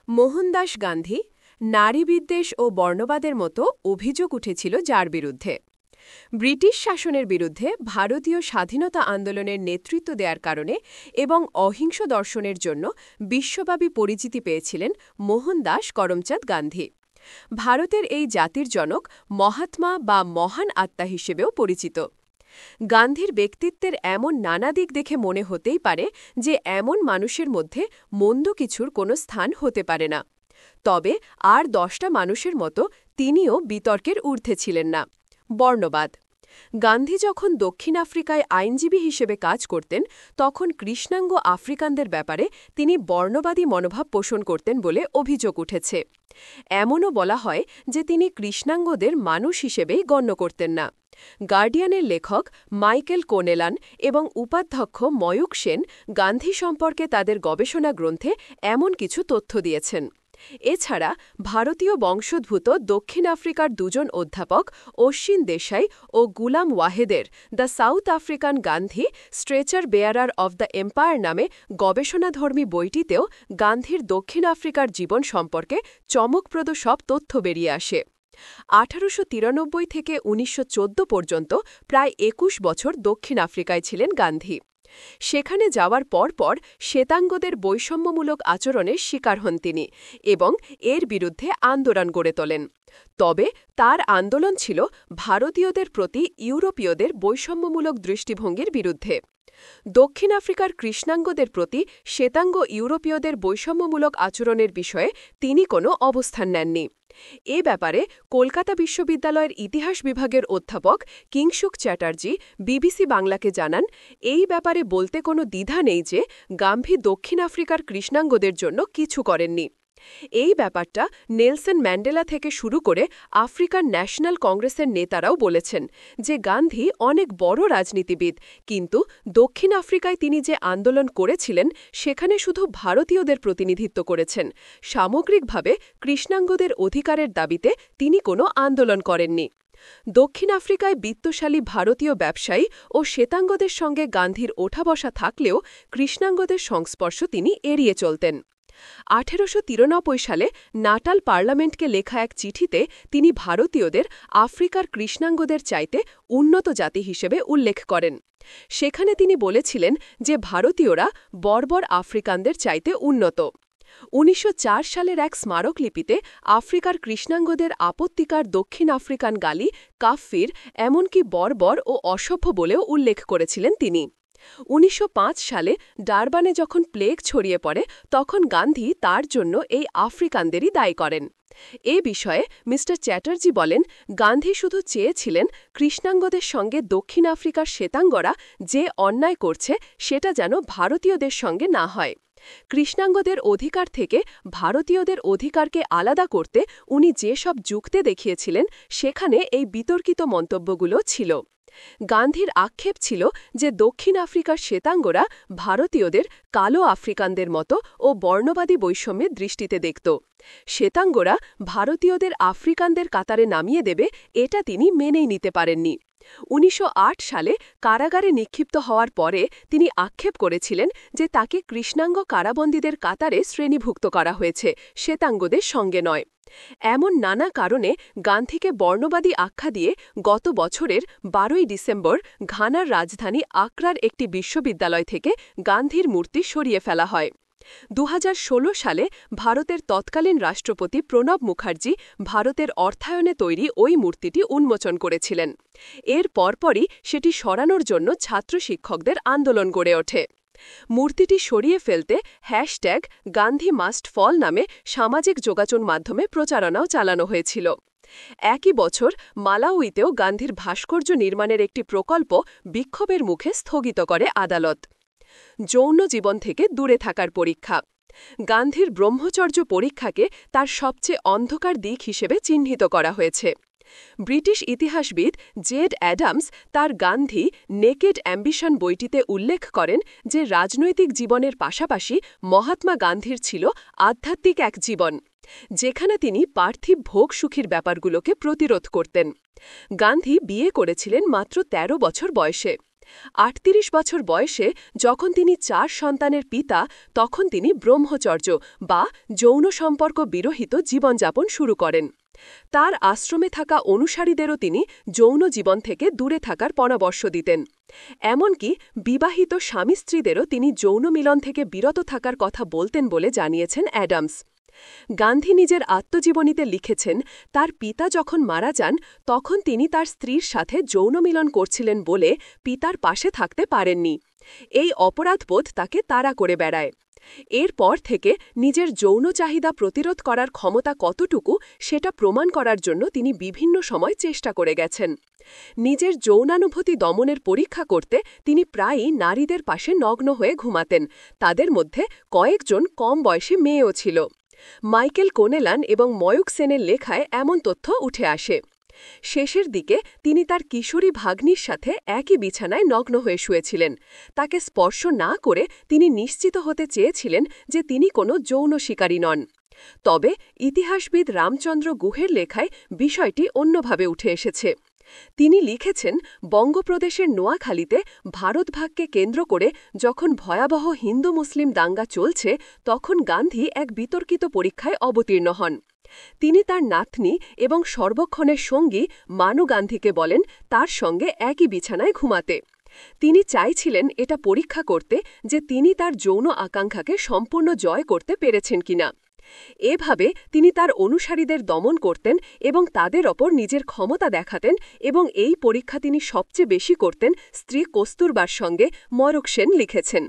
মোহনদাস গান্ধী নারীবিদ্বেষ ও বর্ণবাদের মতো অভিযোগ উঠেছিল যার বিরুদ্ধে। ব্রিটিশ শাসনের বিরুদ্ধে ভারতীয় স্বাধীনতা আন্দোলনের নেতৃত্ব দেওয়ার কারণে এবং অহিংস দর্শনের জন্য বিশ্বব্যাপী পরিচিতি পেয়েছিলেন মোহনদাস করমচাঁদ গান্ধী। ভারতের এই জাতির জনক মহাত্মা বা মহান আত্মা হিসেবেও পরিচিত। গান্ধীর ব্যক্তিত্বের এমন নানা দিক দেখে মনে হতেই পারে যে এমন মানুষের মধ্যে মন্দ কিছুর কোনো স্থান হতে পারে না। তবে আর 10টা মানুষের মতো তিনিও বিতর্কের ঊর্ধ্বে ছিলেন না। বর্ণবাদ। গান্ধী যখন দক্ষিণ আফ্রিকায় আইনজীবী হিসেবে কাজ করতেন তখন কৃষ্ণাঙ্গ আফ্রিকানদের ব্যাপারে তিনি বর্ণবাদী মনোভাব পোষণ করতেন বলে অভিযোগ উঠেছে। এমনও বলা হয় যে তিনি কৃষ্ণাঙ্গদের মানুষ হিসেবেই গণ্য করতেন না। গার্ডিয়ানের লেখক মাইকেল কোনেলান এবং উপাধ্যক্ষ ময়ূক সেন গান্ধী সম্পর্কে তাদের গবেষণা গ্রন্থে এমন কিছু তথ্য দিয়েছেন। এছাড়া ভারতীয় বংশোদ্ভূত দক্ষিণ আফ্রিকার দুজন অধ্যাপক অশ্বিন দেশাই ও গুলাম ওয়াহেদের the South African Gandhi stretcher bearer of the empire নামে গবেষণাধর্মী বইটিতেও গান্ধীর দক্ষিণ আফ্রিকার জীবন সম্পর্কে চমকপ্রদ সব তথ্য বেরিয়ে আসে। 1893 থেকে 1914 পর্যন্ত প্রায় 21 বছর দক্ষিণ আফ্রিকায় ছিলেন গান্ধী। সেখানে যাওয়ার পরপর শ্বেতাঙ্গদের বৈষম্যমূলক আচরণের শিকার হন তিনি এবং এর বিরুদ্ধে আন্দোলন গড়ে তোলেন। তবে তার আন্দোলন ছিল ভারতীয়দের প্রতি ইউরোপীয়দের বৈষম্যমূলক দৃষ্টিভঙ্গির বিরুদ্ধে। দক্ষিণ আফ্রিকার কৃষ্ণাঙ্গদের প্রতি শ্বেতাঙ্গ ইউরোপীয়দের বৈষম্যমূলক আচরণের বিষয়ে তিনি কোনো অবস্থান নেননি। এ ব্যাপারে কলকাতা বিশ্ববিদ্যালয়ের ইতিহাস বিভাগের অধ্যাপক কিংশুক চ্যাটার্জি বিবিসি বাংলাকে জানান, এই ব্যাপারে বলতে কোনো দ্বিধা নেই যে গান্ধী দক্ষিণ আফ্রিকার কৃষ্ণাঙ্গদের জন্য কিছু করেননি। এই ব্যাপারটা নেলসন ম্যান্ডেলা থেকে শুরু করে আফ্রিকান ন্যাশনাল কংগ্রেসের নেতারাও বলেছেন যে গান্ধী অনেক বড় রাজনীতিবিদ, কিন্তু দক্ষিণ আফ্রিকায় তিনি যে আন্দোলন করেছিলেন সেখানে শুধু ভারতীয়দের প্রতিনিধিত্ব করেছেন। সামগ্রিকভাবে কৃষ্ণাঙ্গদের অধিকারের দাবিতে তিনি কোনো আন্দোলন করেননি। দক্ষিণ আফ্রিকায় বিত্তশালী ভারতীয় ব্যবসায়ী ও শ্বেতাঙ্গদের সঙ্গে গান্ধীর ওঠা বসা থাকলেও কৃষ্ণাঙ্গদের সংস্পর্শ তিনি এড়িয়ে চলতেন। 1893 সালে নাটাল পার্লামেন্টকে লেখা এক চিঠিতে তিনি ভারতীয়দের আফ্রিকার কৃষ্ণাঙ্গদের চাইতে উন্নত জাতি হিসেবে উল্লেখ করেন। সেখানে তিনি বলেছিলেন যে ভারতীয়রা বর্বর আফ্রিকানদের চাইতে উন্নত। 1904 সালের এক স্মারকলিপিতে আফ্রিকার কৃষ্ণাঙ্গদের আপত্তিকর দক্ষিণ আফ্রিকান গালি কাফির, এমনকি বর্বর ও অসভ্য বলেও উল্লেখ করেছিলেন তিনি। 1905 সালে ডারবানে যখন প্লেগ ছড়িয়ে পড়ে তখন গান্ধী তার জন্য এই আফ্রিকানদেরই দায়ী করেন। এ বিষয়ে মি চ্যাটার্জি বলেন, গান্ধী শুধু চেয়েছিলেন কৃষ্ণাঙ্গদের সঙ্গে দক্ষিণ আফ্রিকার শ্বেতাঙ্গরা যে অন্যায় করছে সেটা যেন ভারতীয়দের সঙ্গে না হয়। কৃষ্ণাঙ্গদের অধিকার থেকে ভারতীয়দের অধিকারকে আলাদা করতে উনি যেসব যুক্তি দেখিয়েছিলেন সেখানে এই বিতর্কিত মন্তব্যগুলো ছিল। গান্ধীর আক্ষেপ ছিল যে দক্ষিণ আফ্রিকার শ্বেতাঙ্গরা ভারতীয়দের কালো আফ্রিকানদের মতো ও বর্ণবাদী বৈষম্যের দৃষ্টিতে দেখত। শ্বেতাঙ্গরা ভারতীয়দের আফ্রিকানদের কাতারে নামিয়ে দেবে এটা তিনি মেনেই নিতে পারেননি। 1908 সালে কারাগারে নিক্ষিপ্ত হওয়ার পরে তিনি আক্ষেপ করেছিলেন যে তাকে কৃষ্ণাঙ্গ কারাবন্দীদের কাতারে শ্রেণীভুক্ত করা হয়েছে, শ্বেতাঙ্গদের সঙ্গে নয়। এমন নানা কারণে গান্ধীকে বর্ণবাদী আখ্যা দিয়ে গত বছরের 12 ডিসেম্বর ঘানার রাজধানী আক্রার একটি বিশ্ববিদ্যালয় থেকে গান্ধীর মূর্তি সরিয়ে ফেলা হয়। 2016 সালে ভারতের তৎকালীন রাষ্ট্রপতি প্রণব মুখার্জি ভারতের অর্থায়নে তৈরি ওই মূর্তিটি উন্মোচন করেছিলেন। এর পরপরই সেটি সরানোর জন্য ছাত্র শিক্ষকদের আন্দোলন গড়ে ওঠে। মূর্তিটি সরিয়ে ফেলতে #গান্ধী মাস্ট ফল নামে সামাজিক যোগাযোগ মাধ্যমে প্রচারণাও চালানো হয়েছিল। একই বছর মালাউইতেও গান্ধীর ভাস্কর্য নির্মাণের একটি প্রকল্প বিক্ষোভের মুখে স্থগিত করে আদালত। যৌন জীবন থেকে দূরে থাকার পরীক্ষা। গান্ধীর ব্রহ্মচর্য পরীক্ষাকে তার সবচেয়ে অন্ধকার দিক হিসেবে চিহ্নিত করা হয়েছে। ব্রিটিশ ইতিহাসবিদ জেড অ্যাডামস তার গান্ধী নেকেড অ্যাম্বিশন বইটিতে উল্লেখ করেন যে রাজনৈতিক জীবনের পাশাপাশি মহাত্মা গান্ধীর ছিল আধ্যাত্মিক এক জীবন, যেখানে তিনি পার্থিব ভোগ সুখীর ব্যাপারগুলোকে প্রতিরোধ করতেন। গান্ধী বিয়ে করেছিলেন মাত্র 13 বছর বয়সে। ৩৮ বছর বয়সে যখন তিনি ৪ সন্তানের পিতা, তখন তিনি ব্রহ্মচর্য বা যৌন সম্পর্ক বিরহিত জীবনযাপন শুরু করেন। তার আশ্রমে থাকা অনুসারীদেরও তিনি যৌন জীবন থেকে দূরে থাকার পরামর্শ দিতেন। এমনকি বিবাহিত স্বামী স্ত্রীদেরও তিনি যৌন মিলন থেকে বিরত থাকার কথা বলতেন বলে জানিয়েছেন অ্যাডামস। গান্ধী নিজের আত্মজীবনীতে লিখেছেন, তার পিতা যখন মারা যান তখন তিনি তার স্ত্রীর সাথে যৌন মিলন করছিলেন বলে পিতার পাশে থাকতে পারেননি। এই অপরাধবোধ তাকে তাড়া করে বেড়ায়। এরপর থেকে নিজের যৌন চাহিদা প্রতিরোধ করার ক্ষমতা কতটুকু সেটা প্রমাণ করার জন্য তিনি বিভিন্ন সময় চেষ্টা করে গেছেন। নিজের যৌনানুভূতি দমনের পরীক্ষা করতে তিনি প্রায়ই নারীদের পাশে নগ্ন হয়ে ঘুমাতেন। তাদের মধ্যে কয়েকজন কম বয়সী মেয়েও ছিল। মাইকেল কোনেলান এবং ময়ূক সেনের লেখায় এমন তথ্য উঠে আসে। শেষের দিকে তিনি তার কিশোরী ভাগ্নির সাথে একই বিছানায় নগ্ন হয়ে শুয়েছিলেন। তাকে স্পর্শ না করে তিনি নিশ্চিত হতে চেয়েছিলেন যে তিনি কোনো যৌন শিকারী নন। তবে ইতিহাসবিদ রামচন্দ্র গুহের লেখায় বিষয়টি অন্যভাবে উঠে এসেছে। তিনি লিখেছেন, বঙ্গপ্রদেশের নোয়াখালীতে ভারতভাগকে কেন্দ্র করে যখন ভয়াবহ হিন্দু মুসলিম দাঙ্গা চলছে তখন গান্ধী এক বিতর্কিত পরীক্ষায় অবতীর্ণ হন। তিনি তার নাতনি এবং সর্বক্ষণের সঙ্গী মানু গান্ধীকে বলেন তার সঙ্গে একই বিছানায় ঘুমাতে। তিনি চাইছিলেন এটা পরীক্ষা করতে যে তিনি তার যৌন আকাঙ্ক্ষাকে সম্পূর্ণ জয় করতে পেরেছেন কিনা। এভাবে তিনি তার অনুসারীদের দমন করতেন এবং তাদের ওপর নিজের ক্ষমতা দেখাতেন, এবং এই পরীক্ষা তিনি সবচেয়ে বেশি করতেন স্ত্রী কস্তুরবার সঙ্গে, ময়ূক সেন লিখেছেন।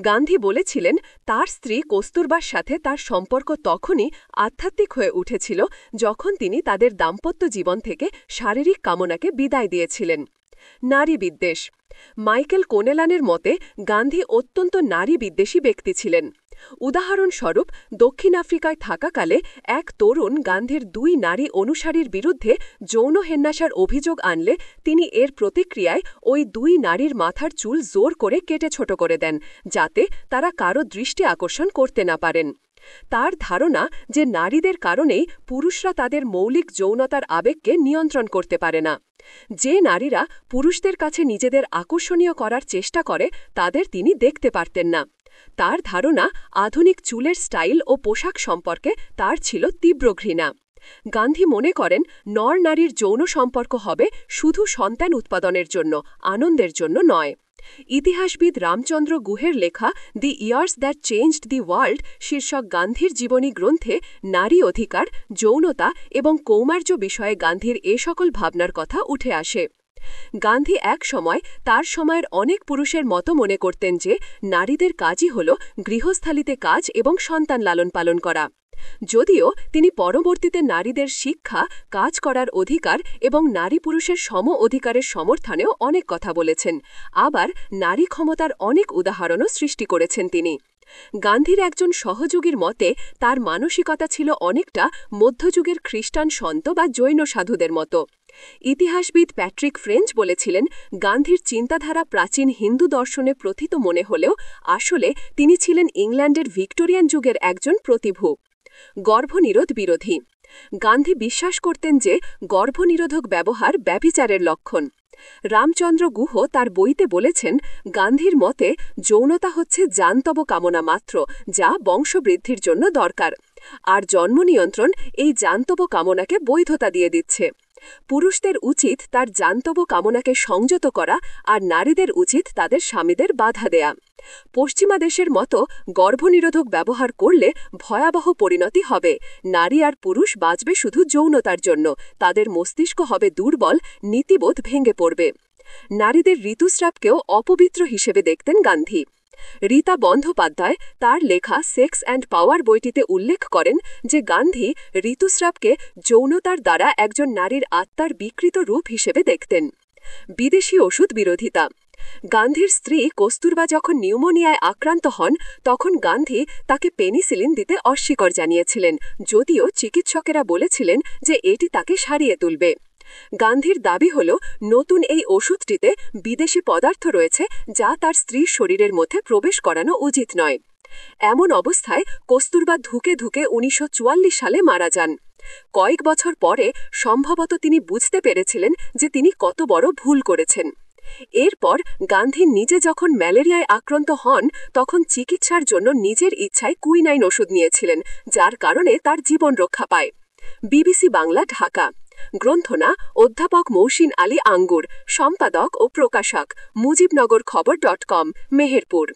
গান্ধী বলেছিলেন তার স্ত্রী কস্তুরবার সাথে তার সম্পর্ক তখনই আধ্যাত্মিক হয়ে উঠেছিল যখন তিনি তাদের দাম্পত্য জীবন থেকে শারীরিক কামনাকে বিদায় দিয়েছিলেন। নারী বিদ্বেষ। মাইকেল কোনেলানের মতে গান্ধী অত্যন্ত নারী বিদ্বেষী ব্যক্তি ছিলেন। উদাহরণস্বরূপ, দক্ষিণ আফ্রিকায় থাকাকালে এক তরুণ গান্ধীর ২ নারী অনুসারীর বিরুদ্ধে যৌন হেন্নাসার অভিযোগ আনলে তিনি এর প্রতিক্রিয়ায় ওই ২ নারীর মাথার চুল জোর করে কেটে ছোট করে দেন, যাতে তারা কারো দৃষ্টি আকর্ষণ করতে না পারেন। তার ধারণা যে নারীদের কারণেই পুরুষরা তাদের মৌলিক যৌনতার আবেগকে নিয়ন্ত্রণ করতে পারে না। যে নারীরা পুরুষদের কাছে নিজেদের আকর্ষণীয় করার চেষ্টা করে তাদের তিনি দেখতে পারতেন না। তার ধারণা আধুনিক চুলের স্টাইল ও পোশাক সম্পর্কে তার ছিল তীব্র ঘৃণা। গান্ধী মনে করেন নর নারীর যৌন সম্পর্ক হবে শুধু সন্তান উৎপাদনের জন্য, আনন্দের জন্য নয়। ইতিহাসবিদ রামচন্দ্র গুহের লেখা দি years that changed the world শীর্ষক গান্ধীর জীবনী গ্রন্থে নারী অধিকার, যৌনতা এবং কৌমার্য বিষয়ে গান্ধীর এ সকল ভাবনার কথা উঠে আসে। গান্ধী এক সময় তার সময়ের অনেক পুরুষের মতো মনে করতেন যে নারীদের কাজই হল গৃহস্থালিতে কাজ এবং সন্তান লালন পালন করা। যদিও তিনি পরবর্তীতে নারীদের শিক্ষা, কাজ করার অধিকার এবং নারী পুরুষের সম অধিকারের সমর্থনেও অনেক কথা বলেছেন, আবার নারী ক্ষমতার অনেক উদাহরণও সৃষ্টি করেছেন তিনি। গান্ধীর একজন সহযোগীর মতে তার মানসিকতা ছিল অনেকটা মধ্যযুগের খ্রিস্টান সন্ত বা জৈন সাধুদের মতো। ইতিহাসবিদ প্যাট্রিক ফ্রেঞ্চ বলেছিলেন, গান্ধীর চিন্তাধারা প্রাচীন হিন্দু দর্শনে প্রথিত মনে হলেও আসলে তিনি ছিলেন ইংল্যান্ডের ভিক্টোরিয়ান যুগের একজন প্রতিভু। গর্ভনিরোধ বিরোধী। গান্ধী বিশ্বাস করতেন যে গর্ভনিরোধক ব্যবহার ব্যভিচারের লক্ষণ। রামচন্দ্র গুহ তার বইতে বলেছেন, গান্ধীর মতে যৌনতা হচ্ছে জান্তব কামনা মাত্র, যা বংশবৃদ্ধির জন্য দরকার, আর জন্ম নিয়ন্ত্রণ এই জান্তব কামনাকে বৈধতা দিয়ে দিচ্ছে। পুরুষদের উচিত তার জান্তব কামনাকে সংযত করা, আর নারীদের উচিত তাদের স্বামীদের বাধা দেয়া। পশ্চিমা দেশের মতো গর্ভনিরোধক ব্যবহার করলে ভয়াবহ পরিণতি হবে। নারী আর পুরুষ বাঁচবে শুধু যৌনতার জন্য, তাদের মস্তিষ্ক হবে দুর্বল, নীতিবোধ ভেঙে পড়বে। নারীদের ঋতুস্রাবকেও অপবিত্র হিসেবে দেখতেন গান্ধী। রীতা বন্দ্যোপাধ্যায় তার লেখা সেক্স অ্যান্ড পাওয়ার বইটিতে উল্লেখ করেন যে গান্ধী ঋতুস্রাবকে যৌনতার দ্বারা একজন নারীর আত্মার বিকৃত রূপ হিসেবে দেখতেন। বিদেশি ওষুধ বিরোধিতা। গান্ধীর স্ত্রী কস্তুরবা যখন নিউমোনিয়ায় আক্রান্ত হন তখন গান্ধী তাকে পেনিসিলিন দিতে অস্বীকার জানিয়েছিলেন, যদিও চিকিৎসকেরা বলেছিলেন যে এটি তাকে সারিয়ে তুলবে। গান্ধীর দাবি হল নতুন এই ওষুধটিতে বিদেশি পদার্থ রয়েছে যা তার স্ত্রীর শরীরের মধ্যে প্রবেশ করানো উচিত নয়। এমন অবস্থায় কস্তুরবা ধুকে ধুকে ১৯৪৪ সালে মারা যান। কয়েক বছর পরে সম্ভবত তিনি বুঝতে পেরেছিলেন যে তিনি কত বড় ভুল করেছেন। এরপর গান্ধী নিজে যখন ম্যালেরিয়ায় আক্রান্ত হন তখন চিকিৎসার জন্য নিজের ইচ্ছায় কুইনাইন ওষুধ নিয়েছিলেন, যার কারণে তার জীবন রক্ষা পায়। বিবিসি বাংলা, ঢাকা। গ্রন্থনা অধ্যাপক মৌসিন আলী আঙ্গুর, সম্পাদক ও প্রকাশক মুজিবনগরখবর.com, মেহেরপুর।